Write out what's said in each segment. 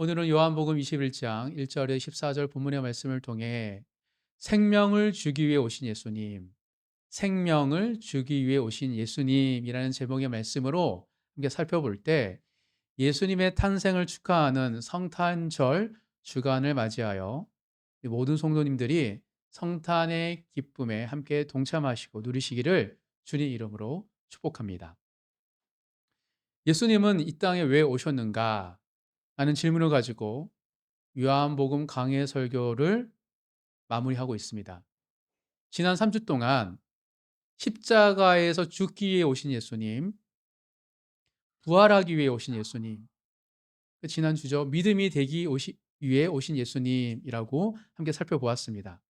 오늘은 요한복음 21장 1절에 14절 본문의 말씀을 통해 생명을 주기 위해 오신 예수님, 생명을 주기 위해 오신 예수님이라는 제목의 말씀으로 함께 살펴볼 때 예수님의 탄생을 축하하는 성탄절 주간을 맞이하여 모든 성도님들이 성탄의 기쁨에 함께 동참하시고 누리시기를 주님 이름으로 축복합니다. 예수님은 이 땅에 왜 오셨는가 하는 질문을 가지고 요한복음 강해 설교를 마무리하고 있습니다. 지난 3주 동안 십자가에서 죽기 위해 오신 예수님, 부활하기 위해 오신 예수님, 지난 주죠. 믿음이 되기 위해 오신 예수님이라고 함께 살펴보았습니다.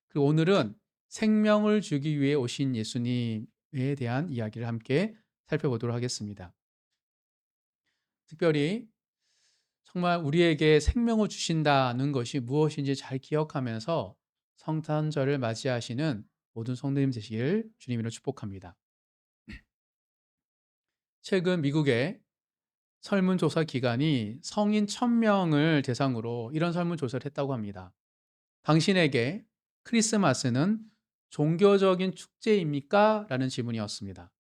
그리고 오늘은 생명을 주기 위해 오신 예수님에 대한 이야기를 함께 살펴보도록 하겠습니다. 특별히 정말 우리에게 생명을 주신다는 것이 무엇인지 잘 기억하면서 성탄절을 맞이하시는 모든 성도님 되시길 주님으로 축복합니다. 최근 미국의 설문조사 기관이 성인 1000명을 대상으로 이런 설문조사를 했다고 합니다. 당신에게 크리스마스는 종교적인 축제입니까? 라는 질문이었습니다.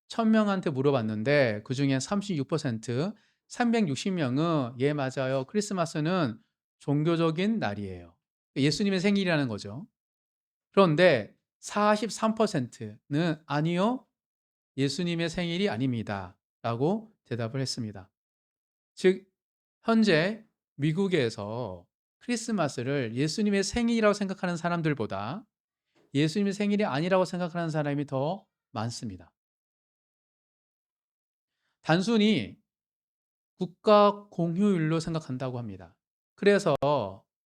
1000명한테 물어봤는데 그 중에 36%, 360명은 예, 맞아요. 크리스마스는 종교적인 날이에요. 예수님의 생일이라는 거죠. 그런데 43%는 아니요, 예수님의 생일이 아닙니다. 라고 대답을 했습니다. 즉, 현재 미국에서 크리스마스를 예수님의 생일이라고 생각하는 사람들보다 예수님의 생일이 아니라고 생각하는 사람이 더 많습니다. 단순히 국가 공휴일로 생각한다고 합니다. 그래서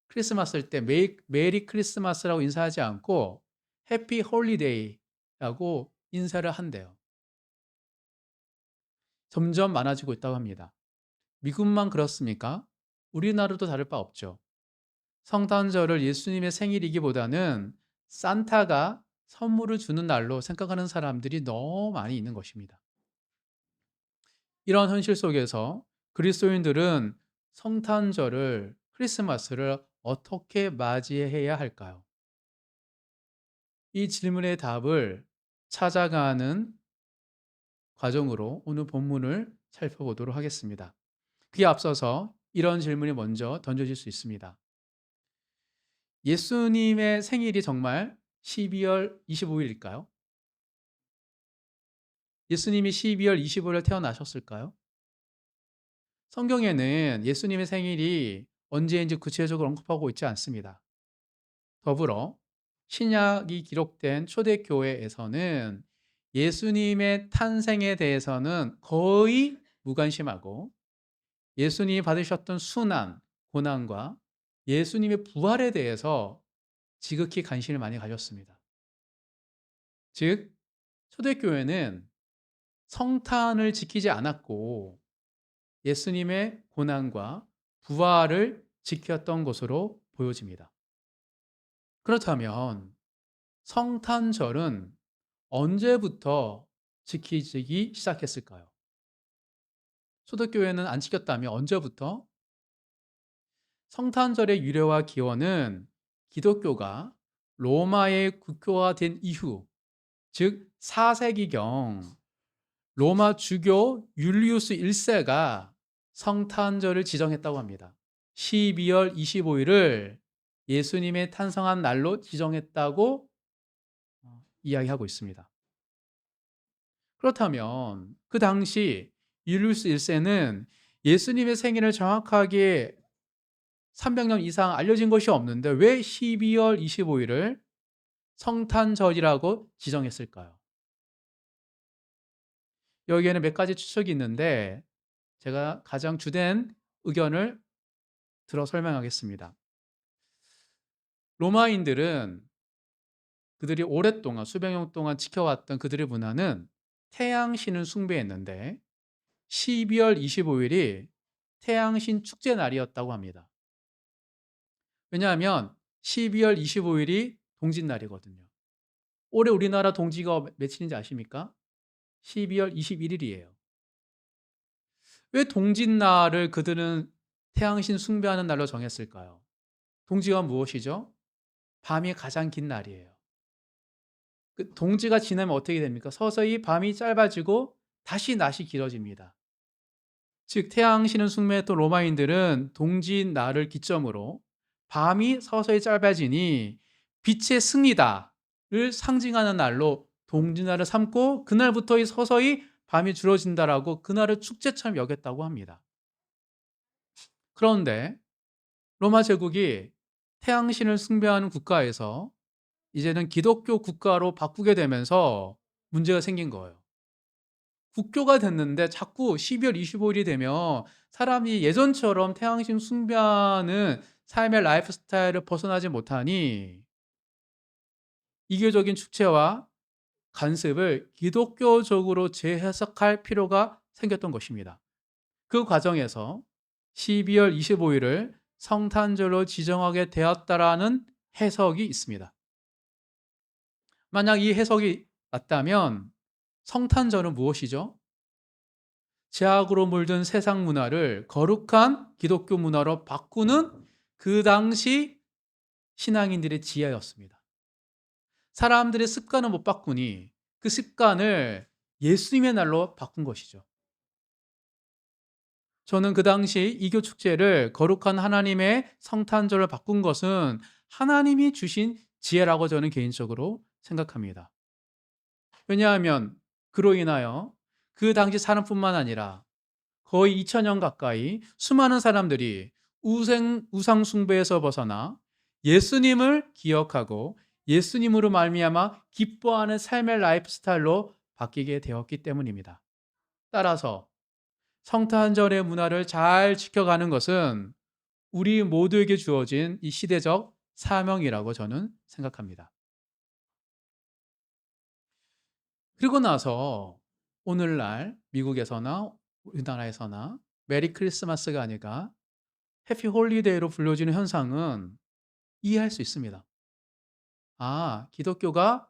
크리스마스일 때 메리 크리스마스라고 인사하지 않고 해피 홀리데이라고 인사를 한대요. 점점 많아지고 있다고 합니다. 미국만 그렇습니까? 우리나라도 다를 바 없죠. 성탄절을 예수님의 생일이기보다는 산타가 선물을 주는 날로 생각하는 사람들이 너무 많이 있는 것입니다. 이런 현실 속에서 그리스도인들은 성탄절을, 크리스마스를 어떻게 맞이해야 할까요? 이 질문의 답을 찾아가는 과정으로 오늘 본문을 살펴보도록 하겠습니다. 그에 앞서서 이런 질문이 먼저 던져질 수 있습니다. 예수님의 생일이 정말 12월 25일일까요? 예수님이 12월 25일에 태어나셨을까요? 성경에는 예수님의 생일이 언제인지 구체적으로 언급하고 있지 않습니다. 더불어 신약이 기록된 초대교회에서는 예수님의 탄생에 대해서는 거의 무관심하고 예수님이 받으셨던 순환, 고난과 예수님의 부활에 대해서 지극히 관심을 많이 가졌습니다. 즉, 초대교회는 성탄을 지키지 않았고 예수님의 고난과 부활을 지켰던 것으로 보여집니다. 그렇다면 성탄절은 언제부터 지키기 시작했을까요? 초대교회는 안 지켰다면 언제부터? 성탄절의 유래와 기원은 기독교가 로마의 국교화된 이후, 즉 4세기경 로마 주교 율리우스 1세가 성탄절을 지정했다고 합니다. 12월 25일을 예수님의 탄생한 날로 지정했다고 이야기하고 있습니다. 그렇다면 그 당시 율리우스 1세는 예수님의 생일을 정확하게 300년 이상 알려진 것이 없는데 왜 12월 25일을 성탄절이라고 지정했을까요? 여기에는 몇 가지 추측이 있는데 제가 가장 주된 의견을 들어 설명하겠습니다. 로마인들은 그들이 오랫동안 수백 년 동안 지켜왔던 그들의 문화는 태양신을 숭배했는데 12월 25일이 태양신 축제 날이었다고 합니다. 왜냐하면 12월 25일이 동짓날이거든요. 올해 우리나라 동지가 며칠인지 아십니까? 12월 21일이에요. 왜 동짓날을 그들은 태양신 숭배하는 날로 정했을까요? 동지가 무엇이죠? 밤이 가장 긴 날이에요. 그 동지가 지나면 어떻게 됩니까? 서서히 밤이 짧아지고 다시 낮이 길어집니다. 즉 태양신을 숭배했던 로마인들은 동지인 날을 기점으로 밤이 서서히 짧아지니 빛의 승리다를 상징하는 날로 동지날을 삼고 그날부터 서서히 밤이 줄어진다라고 그날을 축제처럼 여겼다고 합니다. 그런데 로마 제국이 태양신을 숭배하는 국가에서 이제는 기독교 국가로 바꾸게 되면서 문제가 생긴 거예요. 국교가 됐는데 자꾸 12월 25일이 되면 사람이 예전처럼 태양신 숭배하는 삶의 라이프 스타일을 벗어나지 못하니 이교적인 축제와 관습을 기독교적으로 재해석할 필요가 생겼던 것입니다. 그 과정에서 12월 25일을 성탄절로 지정하게 되었다라는 해석이 있습니다. 만약 이 해석이 맞다면 성탄절은 무엇이죠? 죄악으로 물든 세상 문화를 거룩한 기독교 문화로 바꾸는 그 당시 신앙인들의 지혜였습니다. 사람들의 습관을 못 바꾸니 그 습관을 예수님의 날로 바꾼 것이죠. 저는 그 당시 이교 축제를 거룩한 하나님의 성탄절로 바꾼 것은 하나님이 주신 지혜라고 저는 개인적으로 생각합니다. 왜냐하면 그로 인하여 그 당시 사람뿐만 아니라 거의 2000년 가까이 수많은 사람들이 우상 숭배에서 벗어나 예수님을 기억하고 예수님으로 말미암아 기뻐하는 삶의 라이프 스타일로 바뀌게 되었기 때문입니다. 따라서 성탄절의 문화를 잘 지켜가는 것은 우리 모두에게 주어진 이 시대적 사명이라고 저는 생각합니다. 그리고 나서 오늘날 미국에서나 우리나라에서나 메리 크리스마스가 아니라 해피 홀리데이로 불려지는 현상은 이해할 수 있습니다. 아, 기독교가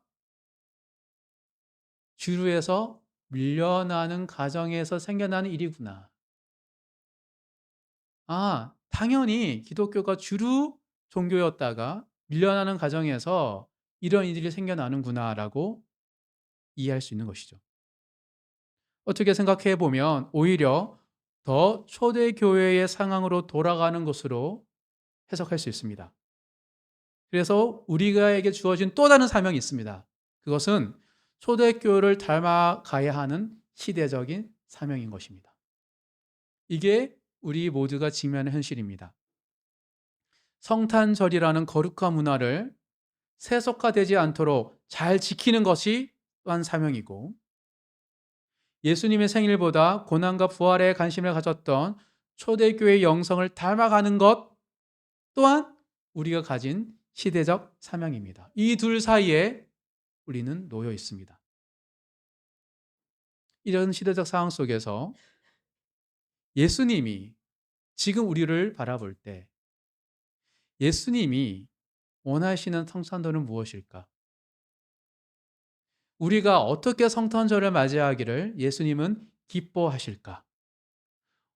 주류에서 밀려나는 가정에서 생겨나는 일이구나. 아, 당연히 기독교가 주류 종교였다가 밀려나는 가정에서 이런 일들이 생겨나는구나라고 이해할 수 있는 것이죠. 어떻게 생각해 보면 오히려 더 초대교회의 상황으로 돌아가는 것으로 해석할 수 있습니다. 그래서 우리가에게 주어진 또 다른 사명이 있습니다. 그것은 초대교회를 닮아가야 하는 시대적인 사명인 것입니다. 이게 우리 모두가 직면한 현실입니다. 성탄절이라는 거룩한 문화를 세속화되지 않도록 잘 지키는 것이 또한 사명이고 예수님의 생일보다 고난과 부활에 관심을 가졌던 초대교회의 영성을 닮아가는 것 또한 우리가 가진 시대적 사명입니다. 이 둘 사이에 우리는 놓여 있습니다. 이런 시대적 상황 속에서 예수님이 지금 우리를 바라볼 때 예수님이 원하시는 성탄절은 무엇일까? 우리가 어떻게 성탄절을 맞이하기를 예수님은 기뻐하실까?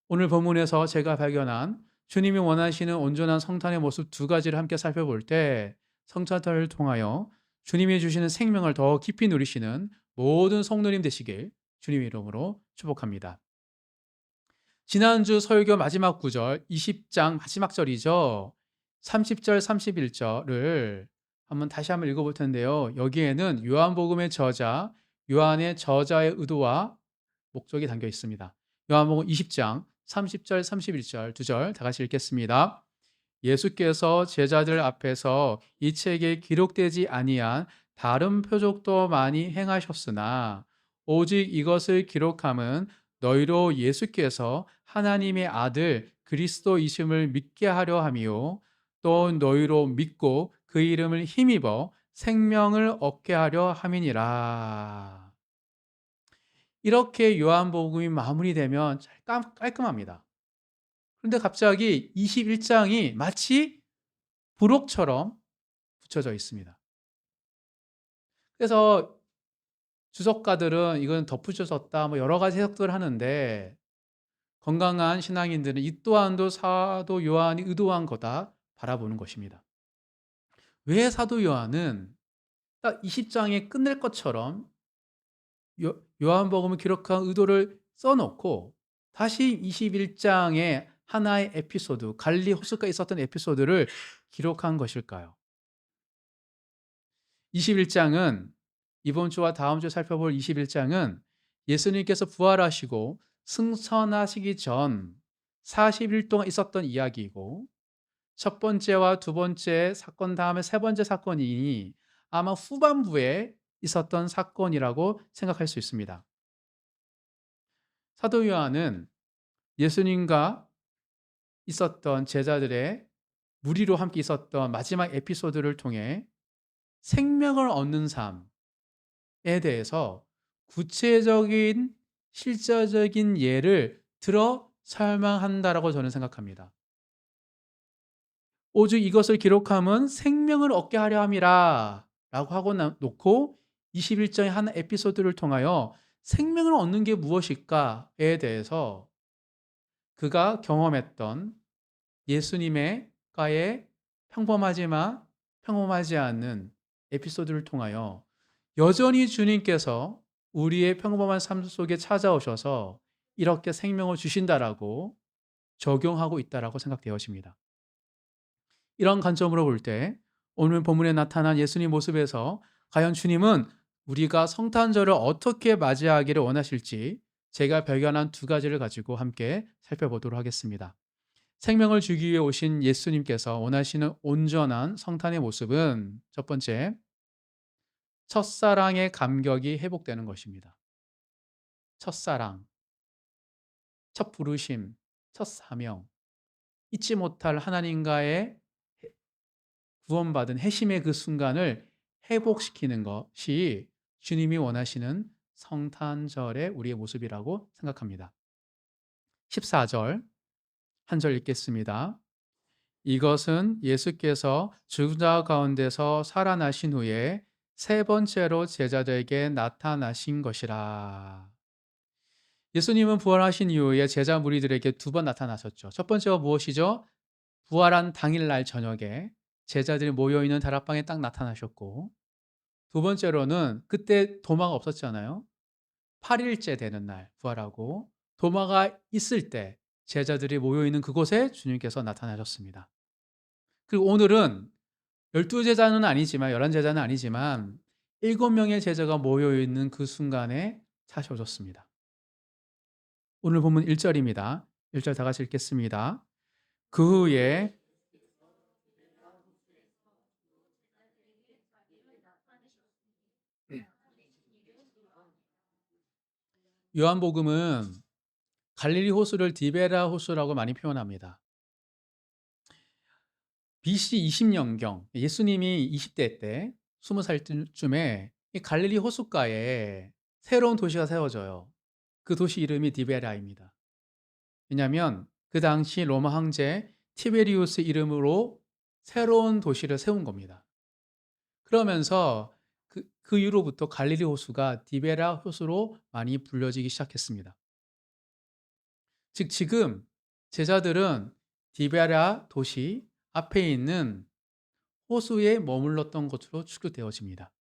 오늘 본문에서 제가 발견한 주님이 원하시는 온전한 성탄의 모습 두 가지를 함께 살펴볼 때 성탄절을 통하여 주님이 주시는 생명을 더 깊이 누리시는 모든 성도님 되시길 주님의 이름으로 축복합니다. 지난주 설교 마지막 구절 20장 마지막 절이죠. 30절 31절을 다시 한번 읽어볼 텐데요. 여기에는 요한복음의 저자 요한의 저자의 의도와 목적이 담겨 있습니다. 요한복음 20장 30절 31절 두 절 다 같이 읽겠습니다. 예수께서 제자들 앞에서 이 책에 기록되지 아니한 다른 표적도 많이 행하셨으나 오직 이것을 기록함은 너희로 예수께서 하나님의 아들 그리스도이심을 믿게 하려 함이요 또 너희로 믿고 그 이름을 힘입어 생명을 얻게 하려 함이니라. 이렇게 요한복음이 마무리되면 깔끔합니다. 그런데 갑자기 21장이 마치 부록처럼 붙여져 있습니다. 그래서 주석가들은 이건 덧붙여졌다 뭐 여러 가지 해석들을 하는데 건강한 신앙인들은 이 또한도 사도 요한이 의도한 거다 바라보는 것입니다. 왜 사도 요한은 딱 20장에 끝낼 것처럼 요한복음을 기록한 의도를 써 놓고 다시 21장에 하나의 에피소드, 갈릴리 호수가에 있었던 에피소드를 기록한 것일까요? 21장은 이번 주와 다음 주에 살펴볼 21장은 예수님께서 부활하시고 승천하시기 전 40일 동안 있었던 이야기이고, 첫 번째와 두 번째 사건 다음에 세 번째 사건이 아마 후반부에 있었던 사건이라고 생각할 수 있습니다. 사도 요한은 예수님과 있었던 제자들의 무리로 함께 있었던 마지막 에피소드를 통해 생명을 얻는 삶에 대해서 구체적인 실제적인 예를 들어 설명한다라고 저는 생각합니다. 오직 이것을 기록함은 생명을 얻게 하려 함이라 라고 하고 놓고 21장의 한 에피소드를 통하여 생명을 얻는 게 무엇일까에 대해서 그가 경험했던 예수님의 가의 평범하지만 평범하지 않은 에피소드를 통하여 여전히 주님께서 우리의 평범한 삶 속에 찾아오셔서 이렇게 생명을 주신다라고 적용하고 있다라고 생각되어집니다. 이런 관점으로 볼 때 오늘 본문에 나타난 예수님 모습에서 과연 주님은 우리가 성탄절을 어떻게 맞이하기를 원하실지 제가 발견한 두 가지를 가지고 함께 살펴보도록 하겠습니다. 생명을 주기 위해 오신 예수님께서 원하시는 온전한 성탄의 모습은 첫 번째, 첫사랑의 감격이 회복되는 것입니다. 첫사랑, 첫 부르심, 첫 사명, 잊지 못할 하나님과의 구원받은 회심의 그 순간을 회복시키는 것이 주님이 원하시는 성탄절의 우리의 모습이라고 생각합니다. 14절 한 절 읽겠습니다. 이것은 예수께서 죽은 자 가운데서 살아나신 후에 세 번째로 제자들에게 나타나신 것이라. 예수님은 부활하신 이후에 제자 무리들에게 두 번 나타나셨죠. 첫 번째가 무엇이죠? 부활한 당일날 저녁에 제자들이 모여있는 다락방에 딱 나타나셨고, 두 번째로는 그때 도마가 없었잖아요. 8일째 되는 날 부활하고 도마가 있을 때 제자들이 모여있는 그곳에 주님께서 나타나셨습니다. 그리고 오늘은 12제자는 아니지만 11제자는 아니지만 7명의 제자가 모여있는 그 순간에 다시 오셨습니다. 오늘 본문 1절입니다. 1절 다 같이 읽겠습니다. 그 후에 요한복음은 갈릴리 호수를 디베라 호수라고 많이 표현합니다. BC 20년경 예수님이 20대 때 20살쯤에 이 갈릴리 호숫가에 새로운 도시가 세워져요. 그 도시 이름이 디베라입니다. 왜냐하면 그 당시 로마 황제 티베리우스 이름으로 새로운 도시를 세운 겁니다. 그러면서 그 이후로부터 갈릴리 호수가 디베라 호수로 많이 불려지기 시작했습니다. 즉 지금 제자들은 디베라 도시 앞에 있는 호수에 머물렀던 것으로 추측되어집니다.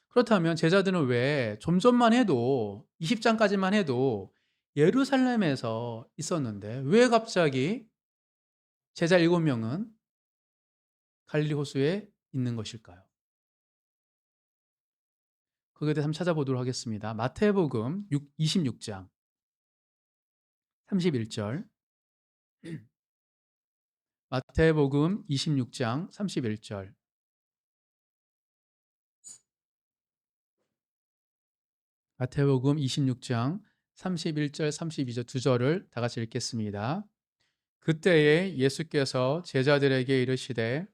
그렇다면 제자들은 왜 좀 전만 해도 20장까지만 해도 예루살렘에서 있었는데 왜 갑자기 제자 7명은 갈릴리 호수에 있는 것일까요? 거기에 대해서 한번 찾아보도록 하겠습니다. 마태복음 26장 31절. 마태복음 26장 31절. 마태복음 26장 31절 32절 두 절을 다 같이 읽겠습니다. 그때에 예수께서 제자들에게 이르시되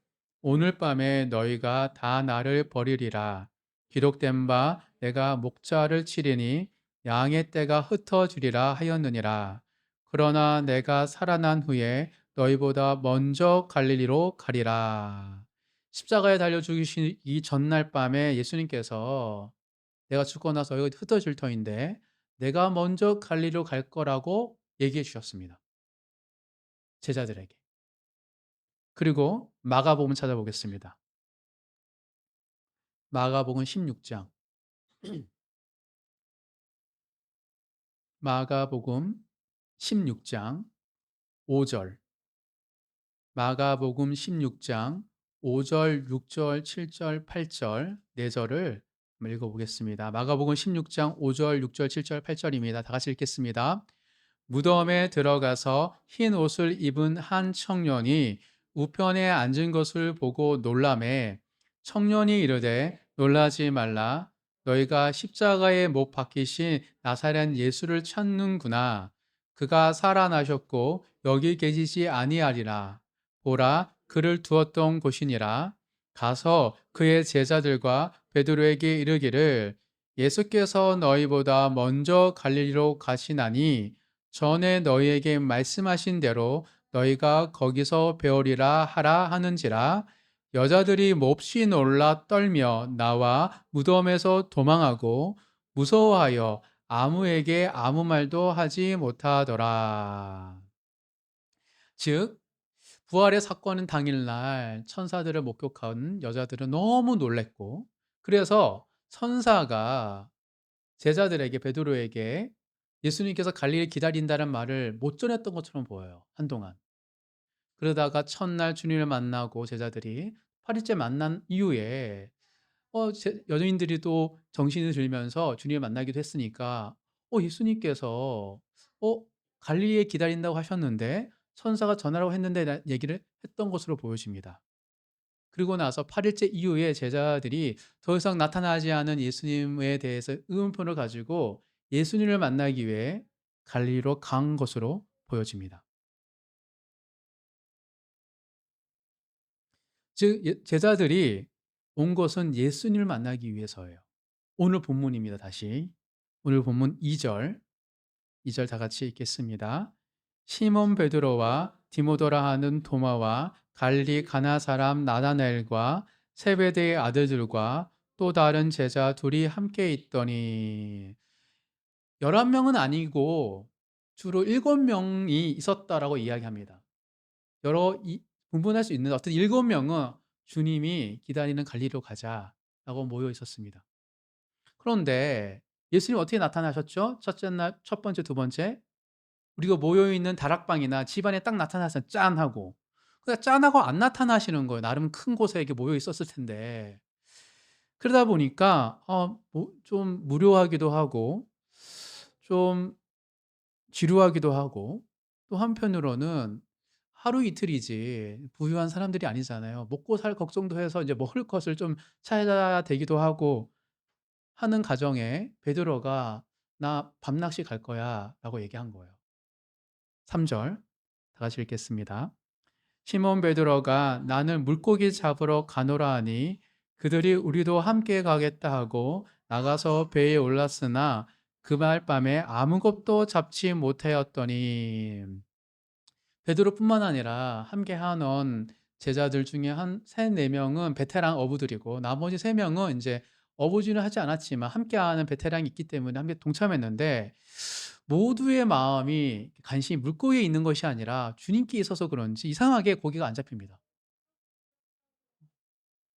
오늘 밤에 너희가 다 나를 버리리라. 기록된 바 내가 목자를 치리니 양의 떼가 흩어지리라 하였느니라. 그러나 내가 살아난 후에 너희보다 먼저 갈릴리로 가리라. 십자가에 달려 죽으시기 전날 밤에 예수님께서 내가 죽고 나서 여기 흩어질 터인데 내가 먼저 갈릴리로 갈 거라고 얘기해 주셨습니다. 제자들에게. 그리고 마가복음 찾아보겠습니다. 마가복음 16장. 마가복음 16장 5절. 마가복음 16장 5절, 6절, 7절, 8절, 4절을 읽어 보겠습니다. 마가복음 16장 5절, 6절, 7절, 8절입니다. 다 같이 읽겠습니다. 무덤에 들어가서 흰 옷을 입은 한 청년이 우편에 앉은 것을 보고 놀라매 청년이 이르되 놀라지 말라 너희가 십자가에 못 박히신 나사렛 예수를 찾는구나 그가 살아나셨고 여기 계시지 아니하리라 보라 그를 두었던 곳이니라 가서 그의 제자들과 베드로에게 이르기를 예수께서 너희보다 먼저 갈릴리로 가시나니 전에 너희에게 말씀하신 대로 너희가 거기서 배우리라 하라 하는지라 여자들이 몹시 놀라 떨며 나와 무덤에서 도망하고 무서워하여 아무에게 아무 말도 하지 못하더라. 즉 부활의 사건은 당일날 천사들을 목격한 여자들은 너무 놀랬고 그래서 천사가 제자들에게 베드로에게 예수님께서 갈릴리 기다린다는 말을 못 전했던 것처럼 보여요. 한동안. 그러다가 첫날 주님을 만나고 제자들이 8 일째 만난 이후에 연예인들이 또 정신이 들면서 주님을 만나기도 했으니까 예수님께서 갈릴리에 기다린다고 하셨는데 천사가 전하라고 했는데 라 얘기를 했던 것으로 보여집니다. 그리고 나서 8 일째 이후에 제자들이 더 이상 나타나지 않은 예수님에 대해서 의문점을 가지고 예수님을 만나기 위해 갈릴리로 간 것으로 보여집니다. 즉 제자들이 온 것은 예수님을 만나기 위해서예요. 오늘 본문입니다 다시. 오늘 본문 2 절, 2절 다 같이 읽겠습니다. 시몬 베드로와 디모데라 하는 도마와 갈릴리 가나 사람 나다나엘과 세베대의 아들들과 또 다른 제자 둘이 함께 있더니 11명은 아니고 주로 7명이 있었다라고 이야기합니다. 여러 분분할 수 있는데 어떤 7명은 주님이 기다리는 갈릴리로 가자라고 모여 있었습니다. 그런데 예수님이 어떻게 나타나셨죠? 첫째 날, 첫 번째, 두 번째 우리가 모여 있는 다락방이나 집안에 딱 나타나서 짠 하고 그냥 짠 하고 안 나타나시는 거예요. 나름 큰 곳에 이렇게 모여 있었을 텐데. 그러다 보니까 좀 무료하기도 하고 좀 지루하기도 하고 또 한편으로는 하루 이틀이지 부유한 사람들이 아니잖아요. 먹고 살 걱정도 해서 이제 먹을 것을 좀 찾아야 되기도 하고 하는 가정에 베드로가 "나 밤낚시 갈 거야."라고 얘기한 거예요. 3절 다 같이 읽겠습니다. 시몬 베드로가 "나는 물고기 잡으러 가노라." 하니 그들이 "우리도 함께 가겠다." 하고 나가서 배에 올랐으나 그날 밤에 아무것도 잡지 못하였더니 베드로뿐만 아니라 함께 하는 제자들 중에 한 3-4 명은 베테랑 어부들이고 나머지 3 명은 인제 어부지는 하지 않았지만 함께하는 베테랑이 있기 때문에 함께 동참했는데 모두의 마음이 간신히 물고기에 있는 것이 아니라 주님께 있어서 그런지 이상하게 고기가 안 잡힙니다.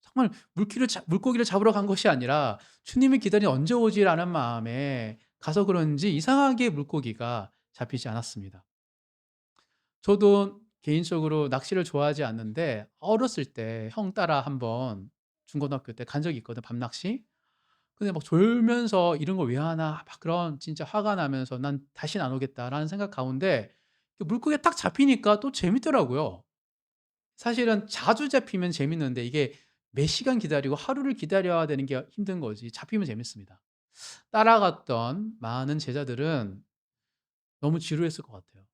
정말 물고기를 잡으러 간 것이 아니라 '주님이 기다리는 언제 오지?'라는 마음에 가서 그런지 이상하게 물고기가 잡히지 않았습니다. 저도 개인적으로 낚시를 좋아하지 않는데 어렸을 때 형 따라 한번 중고등학교 때 간 적이 있거든 밤낚시. 근데 막 졸면서 '이런 걸 왜 하나.' 막 그런 진짜 화가 나면서 '난 다시는 안 오겠다.'라는 생각 가운데 그 물고기가 딱 잡히니까 또 재밌더라고요. 사실은 자주 잡히면 재밌는데 이게 몇 시간 기다리고 하루를 기다려야 되는 게 힘든 거지 잡히면 재밌습니다. 따라갔던 많은 제자들은 너무 지루했을 것 같아요.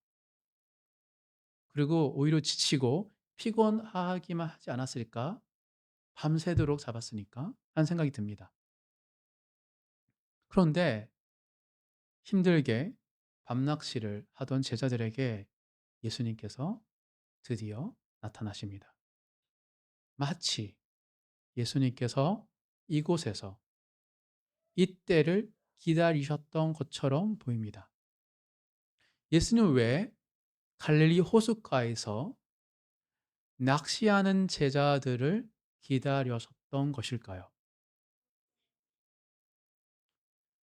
그리고 오히려 지치고 피곤하기만 하지 않았을까? 밤새도록 잡았으니까 하는 생각이 듭니다. 그런데 힘들게 밤낚시를 하던 제자들에게 예수님께서 드디어 나타나십니다. 마치 예수님께서 이곳에서 이때를 기다리셨던 것처럼 보입니다. 예수님 왜 갈릴리 호숫가에서 낚시하는 제자들을 기다렸었던 것일까요?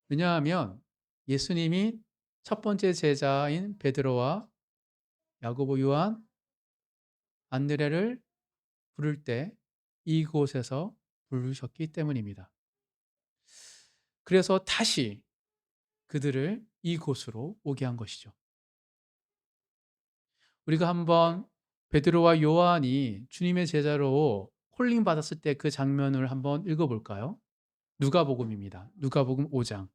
왜냐하면 예수님이 첫 번째 제자인 베드로와 야고보, 요한, 안드레를 부를 때 이곳에서 부르셨기 때문입니다. 그래서 다시 그들을 이곳으로 오게 한 것이죠. 우리가 한번 베드로와 요한이 주님의 제자로 콜링 받았을 때 그 장면을 한번 읽어 볼까요? 누가복음입니다. 누가복음 5장.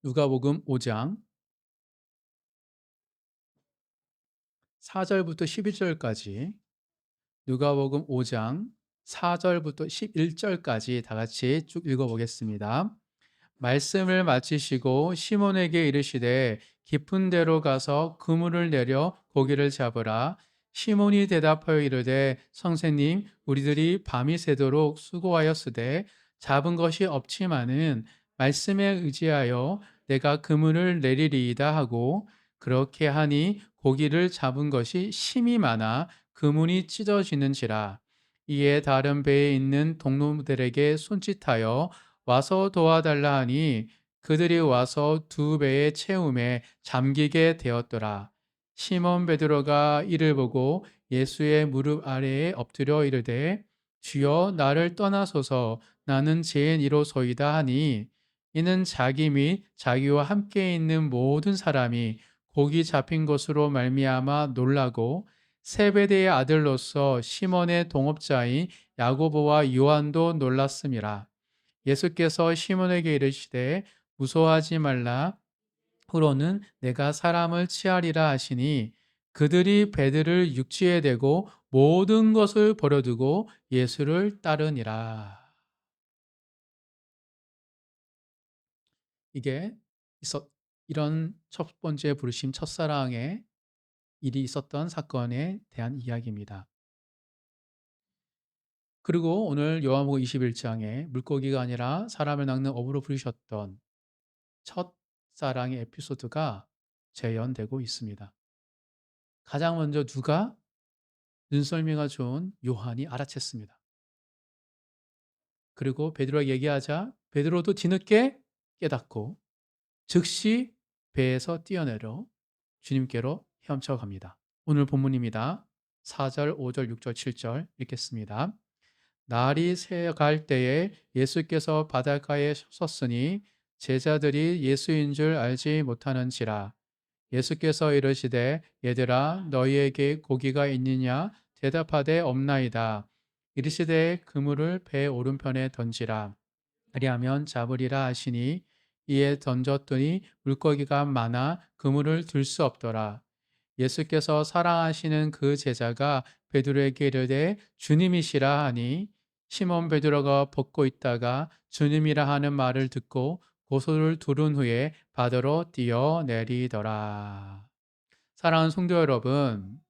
누가복음 5장 4절부터 11절까지, 누가복음 5장 4절부터 11절까지 다 같이 쭉 읽어 보겠습니다. 말씀을 마치시고 시몬에게 이르시되 깊은 데로 가서 그물을 내려 고기를 잡으라. 시몬이 대답하여 이르되 선생님 우리들이 밤이 새도록 수고하였으되 잡은 것이 없지만은 말씀에 의지하여 내가 그물을 내리리이다 하고 그렇게 하니 고기를 잡은 것이 심이 많아 그물이 찢어지는지라. 이에 다른 배에 있는 동료들에게 손짓하여 와서 도와달라 하니 그들이 와서 두 배의 채움에 잠기게 되었더라. 시몬 베드로가 이를 보고 예수의 무릎 아래에 엎드려 이르되 주여 나를 떠나소서 나는 죄인이로소이다 하니 이는 자기 및 자기와 함께 있는 모든 사람이 고기 잡힌 것으로 말미암아 놀라고 세베대의 아들로서 시몬의 동업자인 야고보와 요한도 놀랐음이라. 예수께서 시몬에게 이르시되 무서워하지 말라. 후로는 내가 사람을 치하리라 하시니 그들이 배들을 육지에 대고 모든 것을 버려두고 예수를 따르니라. 이게 이런 첫 번째 부르심 첫사랑의 일이 있었던 사건에 대한 이야기입니다. 그리고 오늘 요한복음 21장에 물고기가 아니라 사람을 낚는 어부로 부르셨던 첫사랑의 에피소드가 재현되고 있습니다. 가장 먼저 누가? 눈썰미가 좋은 요한이 알아챘습니다. 그리고 베드로가 얘기하자 베드로도 뒤늦게 깨닫고 즉시 배에서 뛰어내려 주님께로 헤엄쳐 갑니다. 오늘 본문입니다. 4절, 5절, 6절, 7절 읽겠습니다. 날이 새갈 때에 예수께서 바닷가에 섰으니 제자들이 예수인 줄 알지 못하는지라. 예수께서 이르시되 얘들아 너희에게 고기가 있느냐 대답하되 없나이다. 이르시되 그물을 배 오른편에 던지라. 그리하면 잡으리라 하시니 이에 던졌더니 물고기가 많아 그물을 들 수 없더라. 예수께서 사랑하시는 그 제자가 베드로에게 이르되 주님이시라 하니 시몬 베드로가 벗고 있다가 주님이라 하는 말을 듣고 고소를 두른 후에 바다로 뛰어내리더라. 사랑하는 성도 여러분,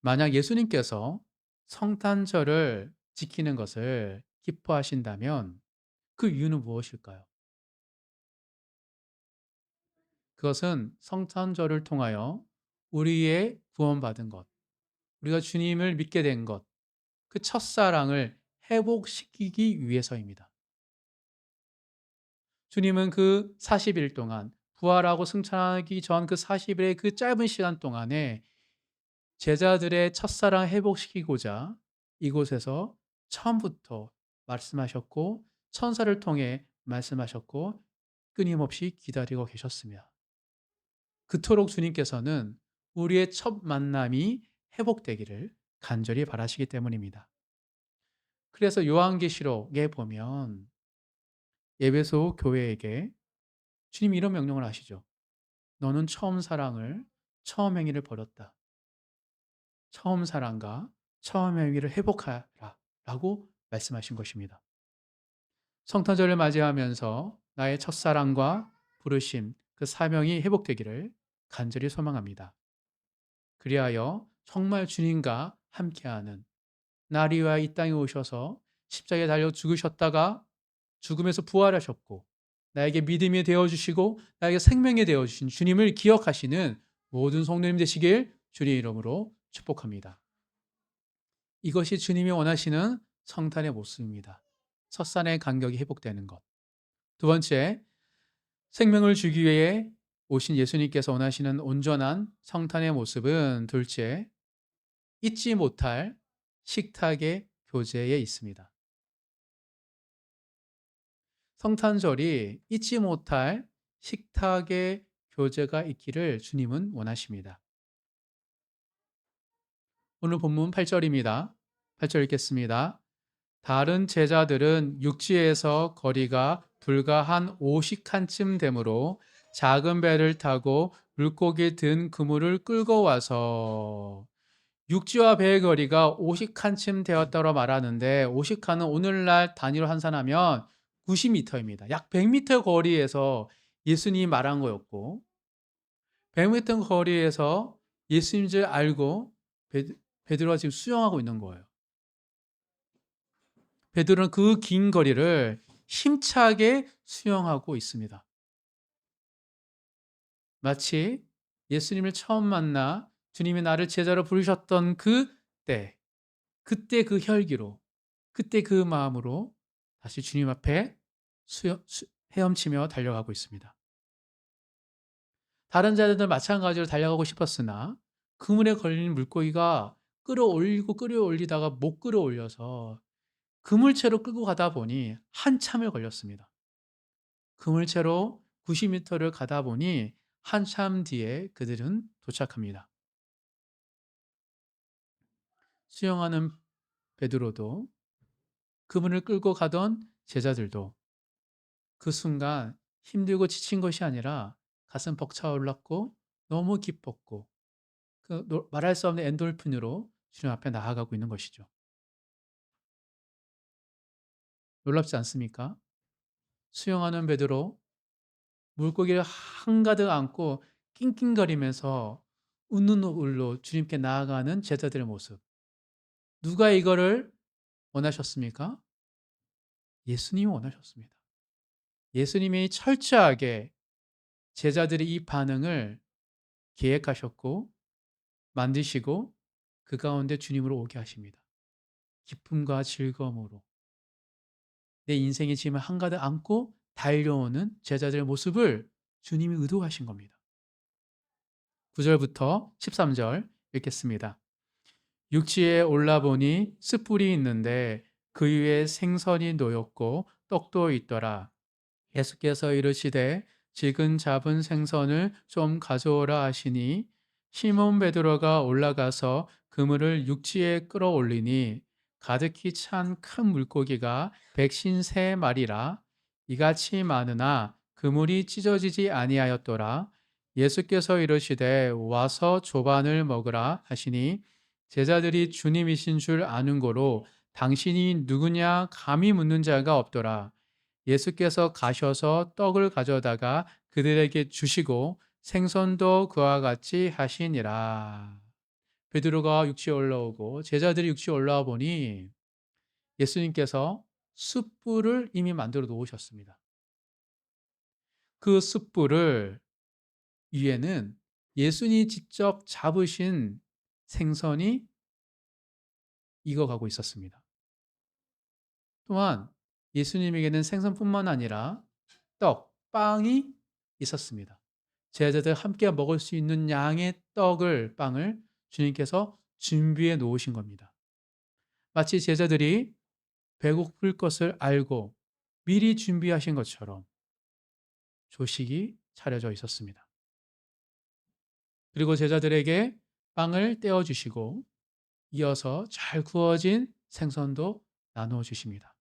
만약 예수님께서 성탄절을 지키는 것을 기뻐하신다면 그 이유는 무엇일까요? 그것은 성탄절을 통하여 우리의 구원받은 것, 우리가 주님을 믿게 된 것, 그 첫사랑을 회복시키기 위해서입니다. 주님은 그 40일 동안 부활하고 승천하기 전 그 40일의 그 짧은 시간 동안에 제자들의 첫사랑 회복시키고자 이곳에서 처음부터 말씀하셨고 천사를 통해 말씀하셨고 끊임없이 기다리고 계셨습니다. 그토록 주님께서는 우리의 첫 만남이 회복되기를 간절히 바라시기 때문입니다. 그래서 요한계시록에 보면 에베소 교회에게 주님이 이런 명령을 하시죠. 너는 처음 사랑을, 처음 행위를 버렸다. 처음 사랑과 처음 행위를 회복하라 라고 말씀하신 것입니다. 성탄절을 맞이하면서 나의 첫사랑과 부르심, 그 사명이 회복되기를 간절히 소망합니다. 그리하여 정말 주님과 함께하는 날 위하여 이 땅에 오셔서 십자가에 달려 죽으셨다가 죽음에서 부활하셨고 나에게 믿음이 되어주시고 나에게 생명이 되어주신 주님을 기억하시는 모든 성도님 되시길 주님의 이름으로 축복합니다. 이것이 주님이 원하시는 성탄의 모습입니다. 첫산의 간격이 회복되는 것. 두 번째, 생명을 주기 위해 오신 예수님께서 원하시는 온전한 성탄의 모습은 둘째, 잊지 못할 식탁의 교제에 있습니다. 성탄절이 잊지 못할 식탁의 교제가 있기를 주님은 원하십니다. 오늘 본문 8절입니다. 8절 읽겠습니다. 다른 제자들은 육지에서 거리가 불과 한 50칸쯤 되므로 작은 배를 타고 물고기 든 그물을 끌고 와서 육지와 배의 거리가 50칸쯤 되었다고 말하는데 50칸은 오늘날 단위로 환산하면 90m입니다. 약 100m 거리에서 예수님이 말한 거였고 100m 거리에서 예수님인 줄 알고 베드로가 지금 수영하고 있는 거예요. 베드로는 그 긴 거리를 힘차게 수영하고 있습니다. 마치 예수님을 처음 만나 주님이 나를 제자로 부르셨던 그때 그 혈기로, 그때 그 마음으로 다시 주님 앞에 헤엄치며 달려가고 있습니다. 다른 자들도 마찬가지로 달려가고 싶었으나 그물에 걸린 물고기가 끌어올리다가 못 끌어올려서 그물채로 끌고 가다 보니 한참을 걸렸습니다. 그물채로 90m를 가다 보니 한참 뒤에 그들은 도착합니다. 수영하는 베드로도 그물을 끌고 가던 제자들도 그 순간 힘들고 지친 것이 아니라 가슴 벅차올랐고 너무 기뻤고 말할 수 없는 엔돌핀으로 주님 앞에 나아가고 있는 것이죠. 놀랍지 않습니까? 수영하는 베드로 물고기를 한가득 안고 낑낑거리면서 웃는 얼굴로 주님께 나아가는 제자들의 모습. 누가 이거를 원하셨습니까? 예수님이 원하셨습니다. 예수님이 철저하게 제자들의 이 반응을 계획하셨고 만드시고 그 가운데 주님으로 오게 하십니다. 기쁨과 즐거움으로 내 인생의 짐을 한가득 안고 달려오는 제자들의 모습을 주님이 의도하신 겁니다. 9절부터 13절 읽겠습니다. 육지에 올라보니 숯불이 있는데 그 위에 생선이 놓였고 떡도 있더라. 예수께서 이르시되 지금 잡은 생선을 좀 가져오라 하시니 시몬 베드로가 올라가서 그물을 육지에 끌어올리니 가득히 찬 큰 물고기가 153마리라 이같이 많으나 그물이 찢어지지 아니하였더라. 예수께서 이르시되 와서 조반을 먹으라 하시니 제자들이 주님이신 줄 아는 고로 당신이 누구냐 감히 묻는 자가 없더라. 예수께서 가셔서 떡을 가져다가 그들에게 주시고 생선도 그와 같이 하시니라. 베드로가 육지에 올라오고 제자들이 육지에 올라와 보니 예수님께서 숯불을 이미 만들어 놓으셨습니다. 그 숯불을 위에는 예수님이 직접 잡으신 생선이 익어가고 있었습니다. 또한 예수님에게는 생선뿐만 아니라 빵이 있었습니다. 제자들 함께 먹을 수 있는 양의 빵을 주님께서 준비해 놓으신 겁니다. 마치 제자들이 배고플 것을 알고 미리 준비하신 것처럼 조식이 차려져 있었습니다. 그리고 제자들에게 빵을 떼어 주시고 이어서 잘 구워진 생선도 나누어 주십니다.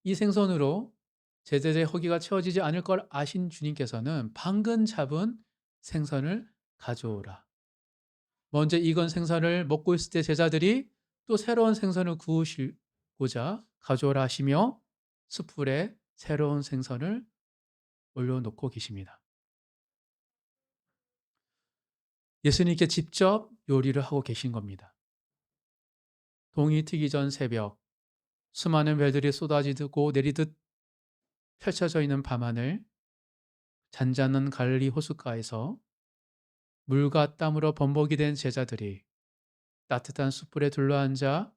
이 생선으로 제자들의 허기가 채워지지 않을 걸 아신 주님께서는 방금 잡은 생선을 가져오라. 먼저 익은 생선을 먹고 있을 때 제자들이 또 새로운 생선을 구우시고자 가져오라 하시며 숯불에 새로운 생선을 올려놓고 계십니다. 예수님께 직접 요리를 하고 계신 겁니다. 동이 트기 전 새벽, 수많은 별들이 쏟아지고 내리듯 펼쳐져 있는 밤하늘, 잔잔한 갈릴리 호숫가에서 물과 땀으로 범벅이 된 제자들이 따뜻한 숯불에 둘러앉아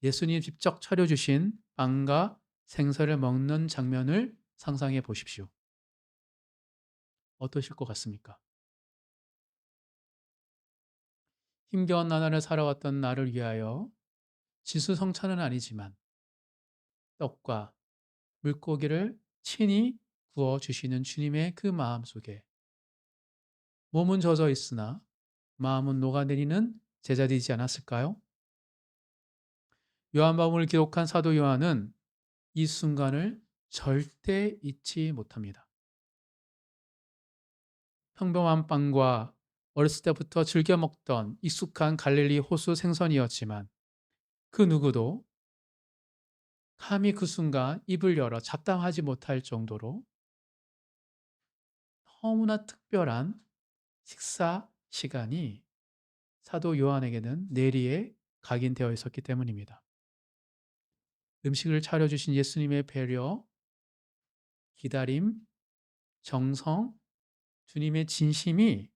예수님 직접 차려주신 빵과 생선을 먹는 장면을 상상해 보십시오. 어떠실 것 같습니까? 힘겨운 나날을 살아왔던 나를 위하여 지수성찬은 아니지만 떡과 물고기를 친히 구워 주시는 주님의 그 마음 속에 몸은 젖어 있으나 마음은 녹아내리는 제자들이지 않았을까요? 요한복음을 기록한 사도 요한은 이 순간을 절대 잊지 못합니다. 평범한 빵과 어렸을 때부터 즐겨 먹던 익숙한 갈릴리 호수 생선이었지만 그 누구도 감히 그 순간 입을 열어 잡담하지 못할 정도로 너무나 특별한 식사 시간이 사도 요한에게는 내리에 각인되어 있었기 때문입니다. 음식을 차려주신 예수님의 배려, 기다림, 정성, 주님의 진심이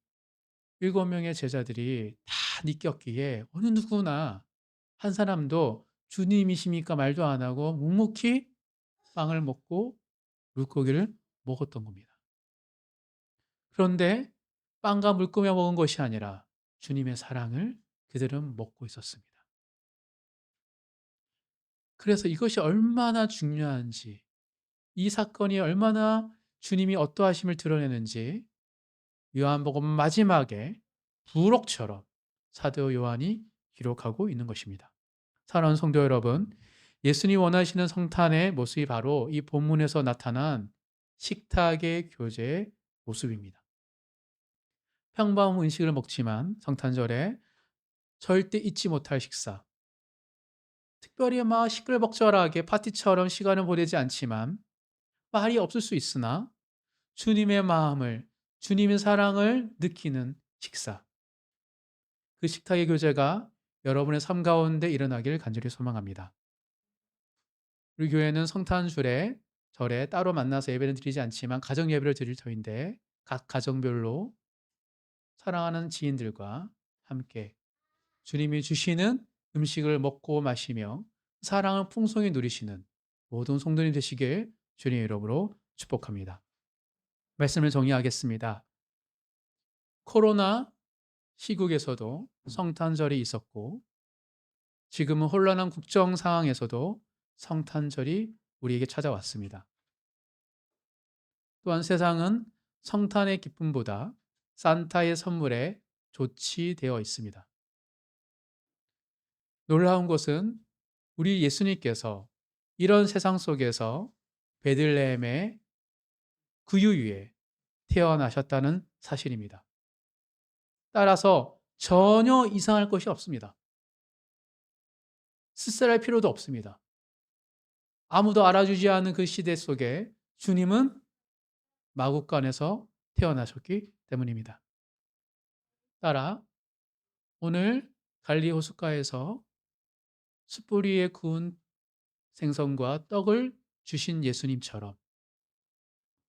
7명의 제자들이 다 느꼈기에 어느 누구나 한 사람도 주님이십니까 말도 안 하고 묵묵히 빵을 먹고 물고기를 먹었던 겁니다. 그런데 빵과 물고기만 먹은 것이 아니라 주님의 사랑을 그들은 먹고 있었습니다. 그래서 이것이 얼마나 중요한지, 이 사건이 얼마나 주님이 어떠하심을 드러내는지 요한복음 마지막에 부록처럼 사도 요한이 기록하고 있는 것입니다. 사랑하는 성도 여러분, 예수님이 원하시는 성탄의 모습이 바로 이 본문에서 나타난 식탁의 교제의 모습입니다. 평범한 음식을 먹지만 성탄절에 절대 잊지 못할 식사. 특별히 막 시끌벅적하게 파티처럼 시간을 보내지 않지만 말이 없을 수 있으나 주님의 마음을, 주님의 사랑을 느끼는 식사. 그 식탁의 교제가 여러분의 삶 가운데 일어나길 간절히 소망합니다. 우리 교회는 성탄절에 절에 따로 만나서 예배를 드리지 않지만 가정 예배를 드릴 터인데 각 가정별로 사랑하는 지인들과 함께 주님이 주시는 음식을 먹고 마시며 사랑을 풍성히 누리시는 모든 성도님 되시길 주님의 이름으로 축복합니다. 말씀을 정리하겠습니다. 코로나 시국에서도 성탄절이 있었고 지금은 혼란한 국정 상황에서도 성탄절이 우리에게 찾아왔습니다. 또한 세상은 성탄의 기쁨보다 산타의 선물에 조치되어 있습니다. 놀라운 것은 우리 예수님께서 이런 세상 속에서 베들레헴의 구유 위에 태어나셨다는 사실입니다. 따라서 전혀 이상할 것이 없습니다. 쓸쓸할 필요도 없습니다. 아무도 알아주지 않은 그 시대 속에 주님은 마국간에서 태어나셨기 때문입니다. 따라 오늘 갈리 호숫가에서 숯불 위에 구운 생선과 떡을 주신 예수님처럼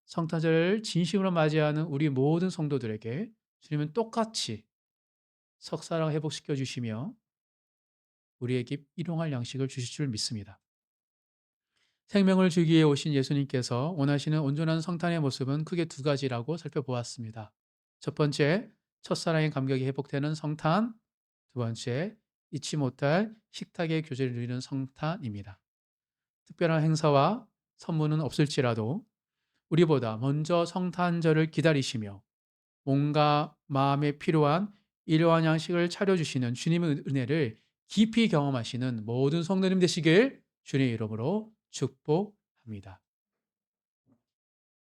성탄절을 진심으로 맞이하는 우리 모든 성도들에게 주님은 똑같이 석사랑 회복시켜 주시며 우리에게 일용할 양식을 주실 줄 믿습니다. 생명을 주기 위해 오신 예수님께서 원하시는 온전한 성탄의 모습은 크게 두 가지라고 살펴보았습니다. 첫 번째, 첫사랑의 감격이 회복되는 성탄. 두 번째, 잊지 못할 식탁의 교제를 누리는 성탄입니다. 특별한 행사와 선물은 없을지라도 우리보다 먼저 성탄절을 기다리시며 몸과 마음에 필요한 일용할 양식을 차려주시는 주님의 은혜를 깊이 경험하시는 모든 성도님 되시길 주님의 이름으로 축복합니다.